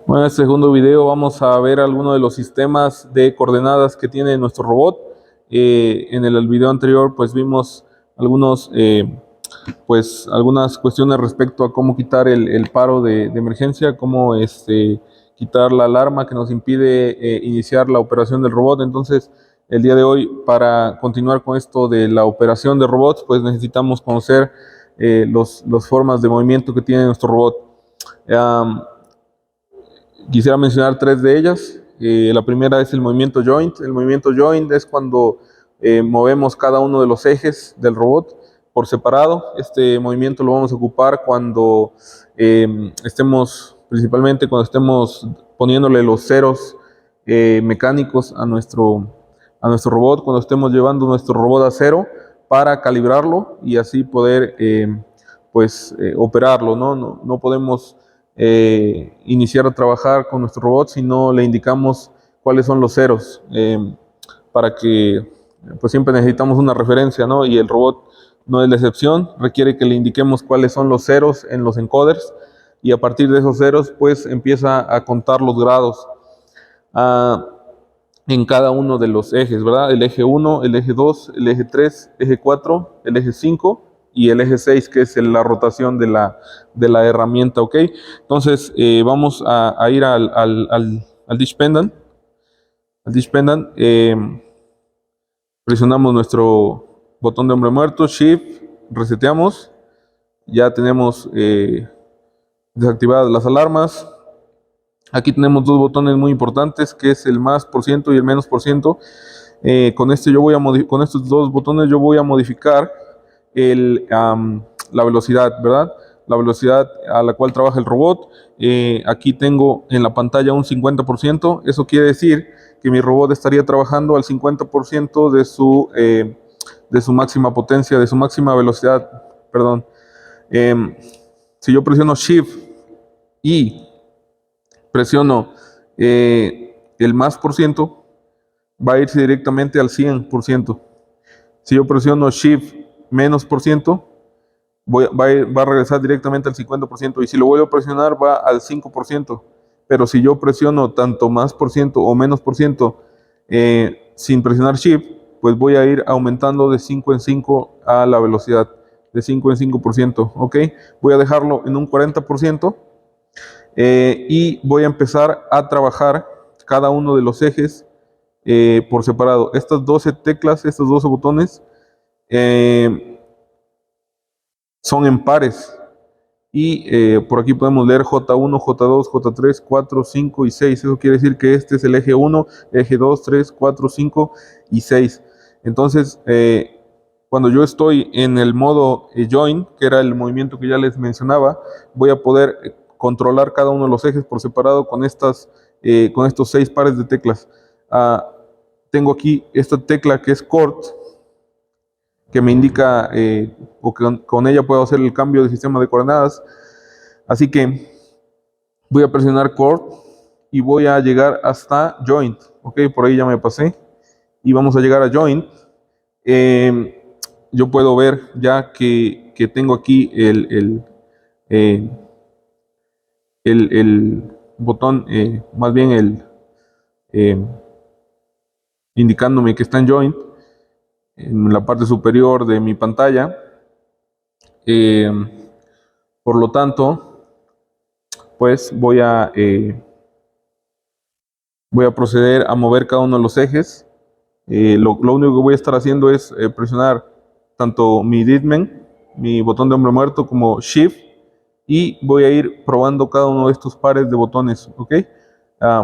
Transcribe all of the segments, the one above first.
Bueno, en este segundo video vamos a ver algunos de los sistemas de coordenadas que tiene nuestro robot. En el video anterior pues vimos algunos, algunas cuestiones respecto a cómo quitar el paro de emergencia, cómo quitar la alarma que nos impide iniciar la operación del robot. Entonces, el día de hoy, para continuar con esto de la operación de robots, pues necesitamos conocer las formas de movimiento que tiene nuestro robot. Quisiera mencionar tres de ellas. La primera es el movimiento joint. El movimiento joint es cuando movemos cada uno de los ejes del robot por separado. Este movimiento lo vamos a ocupar cuando principalmente cuando estemos poniéndole los ceros mecánicos a nuestro robot, cuando estemos llevando nuestro robot a cero para calibrarlo y así poder operarlo, ¿no? No podemos iniciar a trabajar con nuestro robot si no le indicamos cuáles son los ceros, para que pues siempre necesitamos una referencia, ¿no? Y el robot no es la excepción, requiere que le indiquemos cuáles son los ceros en los encoders y a partir de esos ceros pues empieza a contar los grados en cada uno de los ejes, ¿verdad? El eje 1, el eje 2, el eje 3, eje 4, el eje 5 y el eje 6, que es la rotación de la herramienta, ¿ok? Entonces, vamos a ir al Ditch Pendant. Al Ditch Pendant, presionamos nuestro botón de hombre muerto, Shift, reseteamos. Ya tenemos desactivadas las alarmas. Aquí tenemos dos botones muy importantes, que es el más por ciento y el menos por ciento. Con estos dos botones yo voy a modificar la velocidad, ¿verdad? La velocidad a la cual trabaja el robot. Aquí tengo en la pantalla un 50%. Eso quiere decir que mi robot estaría trabajando al 50% de su máxima potencia, de su máxima velocidad, perdón. Si yo presiono Shift y presiono el más por ciento, va a irse directamente al 100%. Si yo presiono Shift menos por ciento, va a regresar directamente al 50%. Y si lo vuelvo a presionar, va al 5%. Pero si yo presiono tanto más por ciento o menos por ciento sin presionar Shift, pues voy a ir aumentando de 5 en 5 a la velocidad, de 5 en 5%. ¿Ok? Voy a dejarlo en un 40%. Y voy a empezar a trabajar cada uno de los ejes por separado. Estas 12 teclas, estos 12 botones son en pares. Y por aquí podemos leer J1, J2, J3, 4, 5 y 6. Eso quiere decir que este es el eje 1, eje 2, 3, 4, 5 y 6. Entonces, cuando yo estoy en el modo Join, que era el movimiento que ya les mencionaba, voy a poder controlar cada uno de los ejes por separado con estos 6 pares de teclas. Tengo aquí esta tecla que es Coord, que me indica o que con ella puedo hacer el cambio de sistema de coordenadas. Así que voy a presionar Coord y voy a llegar hasta Joint. Ok, por ahí ya me pasé. Y vamos a llegar a Joint. Yo puedo ver ya que tengo aquí el botón, más bien indicándome que está en Joint en la parte superior de mi pantalla. Por lo tanto, pues voy a proceder a mover cada uno de los ejes. Lo único que voy a estar haciendo es presionar tanto mi Ditman, mi botón de hombre muerto, como Shift, y voy a ir probando cada uno de estos pares de botones, ¿ok?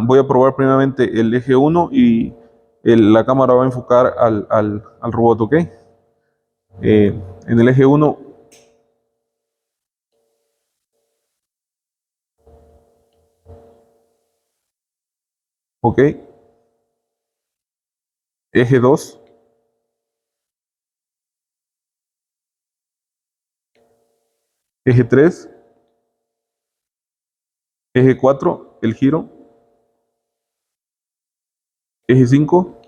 Voy a probar primeramente el eje 1 y la cámara va a enfocar al robot, ¿ok? En el eje 1, ¿ok? Eje 2, eje 3, eje 4, el giro, eje 5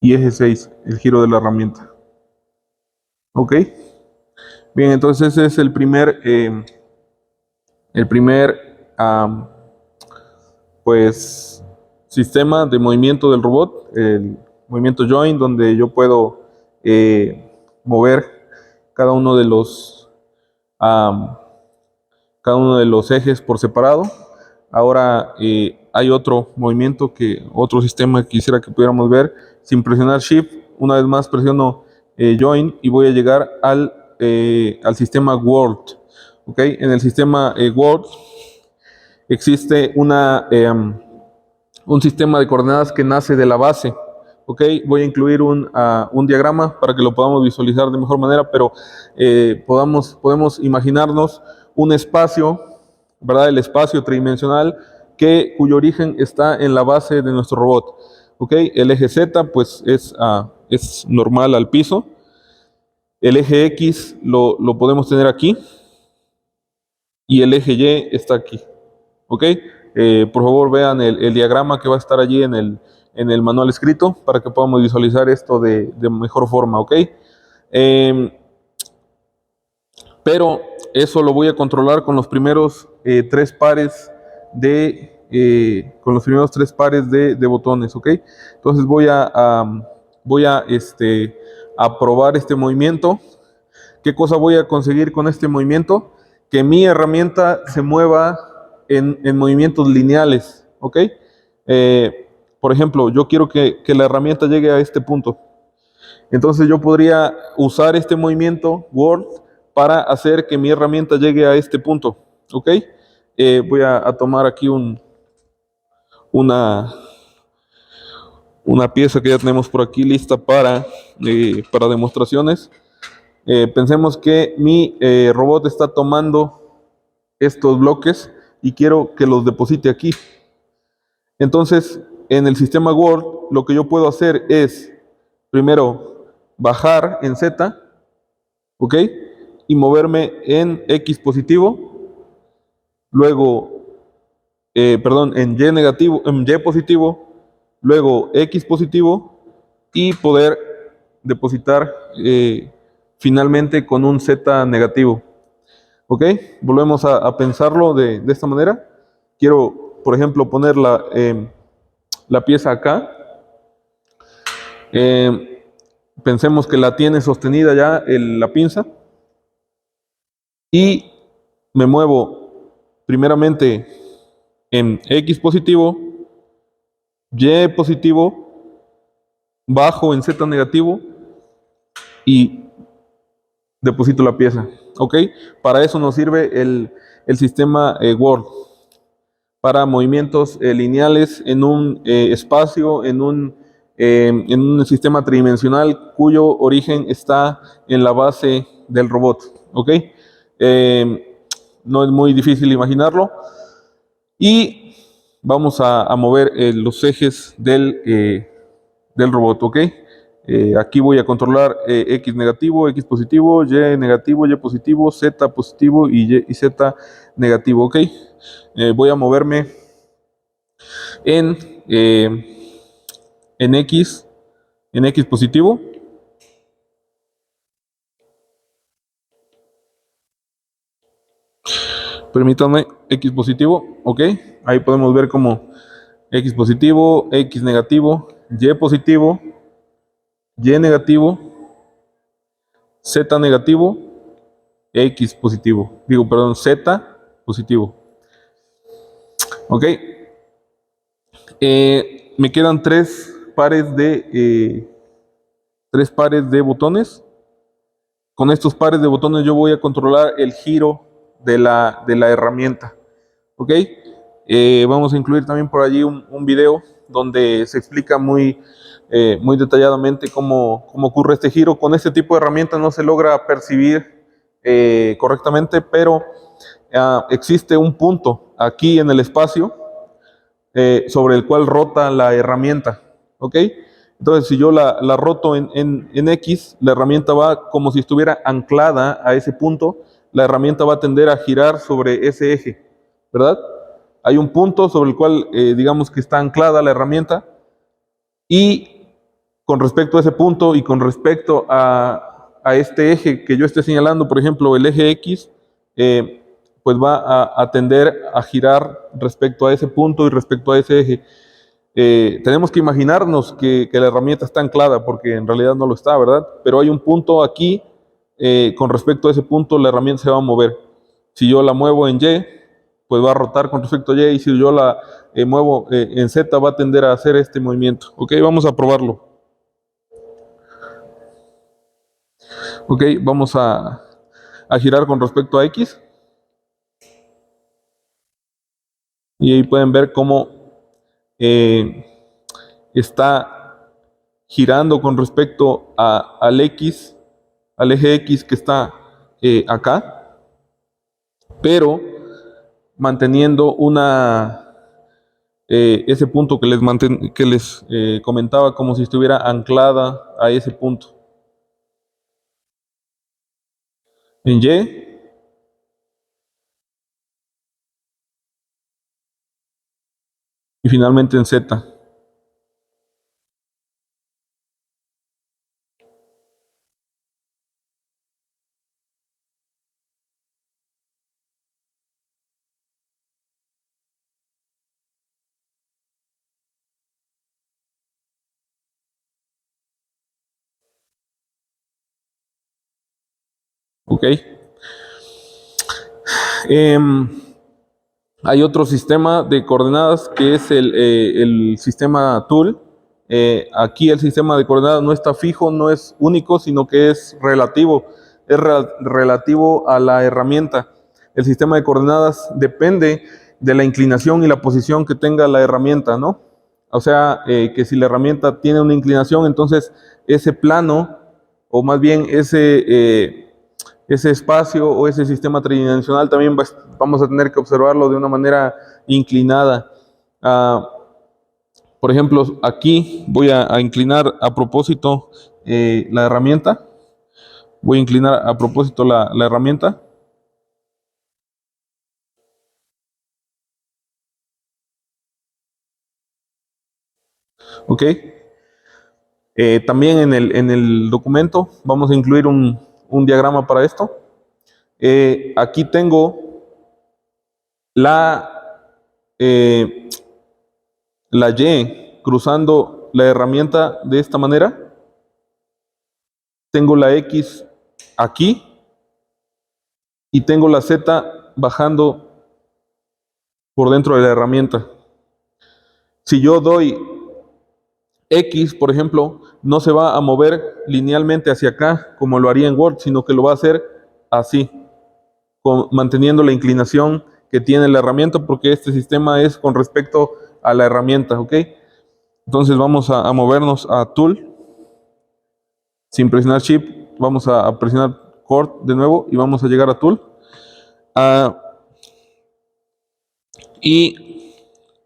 y eje 6, el giro de la herramienta. ¿Ok? Bien, entonces ese es el primer pues sistema de movimiento del robot, el movimiento join, donde yo puedo mover cada uno de los ejes por separado. Ahora hay otro movimiento, otro sistema que quisiera que pudiéramos ver sin presionar Shift. Una vez más presiono Join y voy a llegar al sistema World. ¿Okay? En el sistema World existe un sistema de coordenadas que nace de la base. ¿Okay? Voy a incluir un diagrama para que lo podamos visualizar de mejor manera, pero podemos imaginarnos un espacio, ¿verdad? El espacio tridimensional cuyo origen está en la base de nuestro robot. ¿Okay? El eje Z pues es normal al piso. El eje X lo podemos tener aquí. Y el eje Y está aquí. ¿Ok? Por favor vean el diagrama que va a estar allí en el manual escrito para que podamos visualizar esto de mejor forma. ¿Ok? Pero eso lo voy a controlar con los primeros tres pares de botones. ¿Ok? Entonces voy a probar este movimiento. ¿Qué cosa voy a conseguir con este movimiento? Que mi herramienta se mueva en movimientos lineales, ¿ok? Por ejemplo, yo quiero que la herramienta llegue a este punto. Entonces yo podría usar este movimiento World para hacer que mi herramienta llegue a este punto, ¿ok? Voy a tomar aquí una pieza que ya tenemos por aquí lista para demostraciones. Pensemos que mi robot está tomando estos bloques y quiero que los deposite aquí. Entonces, en el sistema Word, lo que yo puedo hacer es, primero, bajar en Z, ¿ok? Y moverme en X positivo, luego, en Y negativo, en Y positivo, luego X positivo y poder depositar finalmente con un Z negativo. ¿Ok? Volvemos a pensarlo de esta manera. Quiero, por ejemplo, poner la pieza acá. Pensemos que la tiene sostenida ya la pinza. Y me muevo primeramente en X positivo, Y positivo, bajo en Z negativo y deposito la pieza. ¿Ok? Para eso nos sirve el sistema Word. Para movimientos lineales en un espacio, en un sistema tridimensional cuyo origen está en la base del robot. ¿Ok? No es muy difícil imaginarlo. Y vamos a mover los ejes del robot. ¿Ok? Aquí voy a controlar X negativo, X positivo, Y positivo, Z positivo y Z negativo. ¿Ok? Voy a moverme en X positivo. Permítanme, X positivo, ok. Ahí podemos ver como X positivo, X negativo, Y positivo, Y negativo, Z negativo, X positivo. Z positivo. Ok. Me quedan tres pares de botones. Con estos pares de botones yo voy a controlar el giro de la herramienta. ¿Ok? Vamos a incluir también por allí un video donde se explica muy detalladamente cómo ocurre este giro. Con este tipo de herramientas no se logra percibir correctamente, pero existe un punto aquí en el espacio sobre el cual rota la herramienta. ¿Ok? Entonces, si yo la roto en X, la herramienta va como si estuviera anclada a ese punto. La herramienta va a tender a girar sobre ese eje, ¿verdad? Hay un punto sobre el cual, digamos que está anclada la herramienta. Y con respecto a ese punto y con respecto a este eje que yo esté señalando, por ejemplo, el eje X, pues va a tender a girar respecto a ese punto y respecto a ese eje. Tenemos que imaginarnos que la herramienta está anclada, porque en realidad no lo está, ¿verdad? Pero hay un punto aquí, con respecto a ese punto la herramienta se va a mover. Si yo la muevo en Y, pues va a rotar con respecto a Y, y si yo la muevo en Z, va a tender a hacer este movimiento. Ok, vamos a probarlo. Ok, vamos a girar con respecto a X. Y ahí pueden ver cómo eh, está girando con respecto al X, al eje X que está acá, pero manteniendo ese punto que les comentaba, como si estuviera anclada a ese punto. En Y, y finalmente en Z. ¿Ok? Em, Hay otro sistema de coordenadas que es el sistema Tool. Aquí el sistema de coordenadas no está fijo, no es único, sino que es relativo. Es relativo a la herramienta. El sistema de coordenadas depende de la inclinación y la posición que tenga la herramienta, ¿no? O sea, que si la herramienta tiene una inclinación, entonces ese plano, o más bien ese espacio o ese sistema tridimensional también vamos a tener que observarlo de una manera inclinada. Por ejemplo, aquí voy a inclinar a propósito la herramienta. Voy a inclinar a propósito la herramienta. Ok. También en el documento vamos a incluir un diagrama para esto. Aquí tengo la, eh, la Y cruzando la herramienta de esta manera. Tengo la X aquí y tengo la Z bajando por dentro de la herramienta. Si yo doy X, por ejemplo, no se va a mover linealmente hacia acá como lo haría en Word, sino que lo va a hacer así, manteniendo la inclinación que tiene la herramienta, porque este sistema es con respecto a la herramienta, ¿ok? Entonces vamos a movernos a Tool, sin presionar Shift, vamos a presionar Coord de nuevo y vamos a llegar a Tool. Y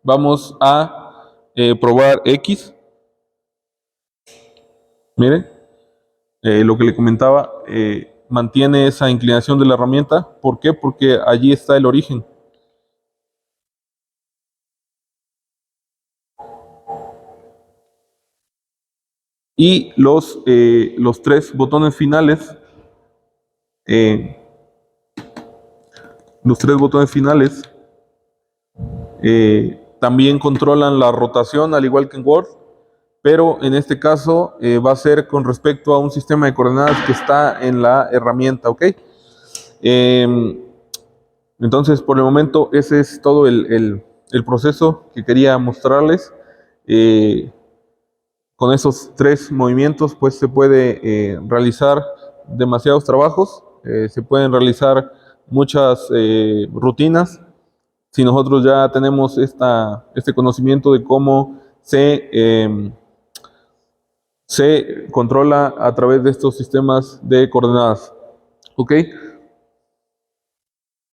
vamos a probar X. Miren, lo que le comentaba, mantiene esa inclinación de la herramienta. ¿Por qué? Porque allí está el origen. Y los tres botones finales, eh, también controlan la rotación, al igual que en Word, pero en este caso va a ser con respecto a un sistema de coordenadas que está en la herramienta, ¿ok? Entonces, por el momento, ese es todo el proceso que quería mostrarles. Eh, con esos tres movimientos, pues se puede realizar demasiados trabajos, se pueden realizar muchas rutinas. Si nosotros ya tenemos este conocimiento de cómo se controla a través de estos sistemas de coordenadas. ¿Ok?